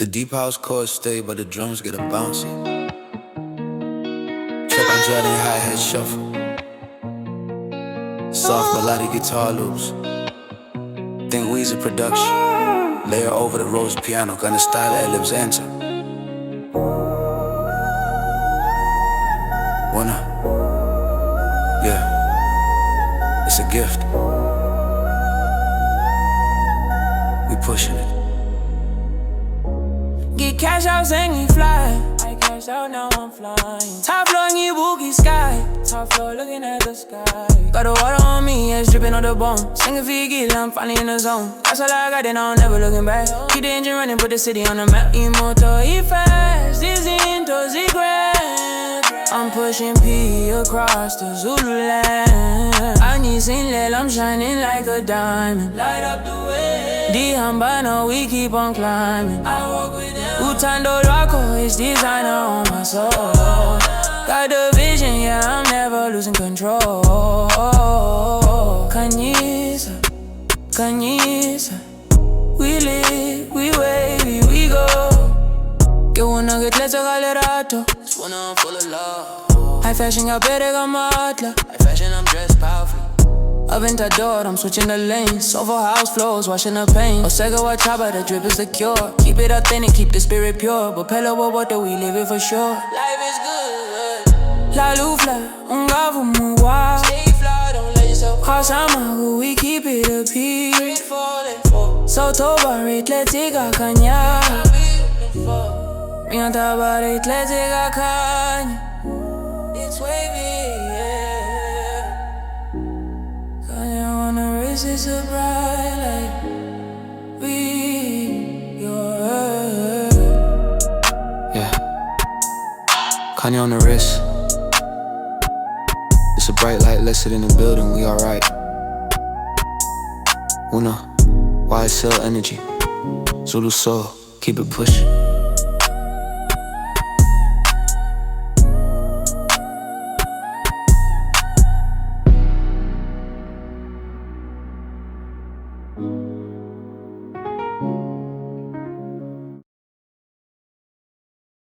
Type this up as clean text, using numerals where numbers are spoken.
The deep house chords stay, but the drums get a bouncy. Trap on Jordan hi-hat shuffle. Soft melodic guitar loops. Think Weezy production. Layer over the rose piano, gonna style ad-libs enter. Wanna? Yeah. It's a gift. We pushing it. Get cash out, saying we fly. I cash out, now I'm flying. Top floor in your boogie sky. Top floor looking at the sky. Got the water on me, yeah, it's dripping on the bone. Singing for your gills, I'm finally in the zone. That's all I got, then I'm never looking back. Keep the engine running, put the city on the map. Motor, he fast, dizzy into the grand. I'm pushing P across the Zululand. I need Sinlel, I'm shining like a diamond. Light up the way. D-Hambano, we keep on climbing. I walk with them. Utando Rocco, it's designer on my soul. Got the vision, yeah, I'm never losing control. Khanyisa, Khanyisa. We live, we wave, we go. Que bueno que te galerato. This one I'm full of love. High fashion, got better, got matla. High fashion, I'm dressed powerfully. Aventador, I'm switching the lanes. Sofa house flows, washing the pain. Osega Wachaba, the drip is the cure. Keep it authentic, keep the spirit pure. But Pelo Bobote, we live it for sure. Life is good. La Lufla, Ungavu Muwa. Stay fly, don't let yourself Khasama, we keep it a peace. So Toba, let's take a Kanya. Beyond about it, let's take a Kanya. It's wavy, yeah. Kanya on the wrist is a bright light. We, your Yeah. Kanye on the wrist. It's a bright light, let's sit in the building, we alright. Una, YSL energy. Zulu soul, keep it pushing.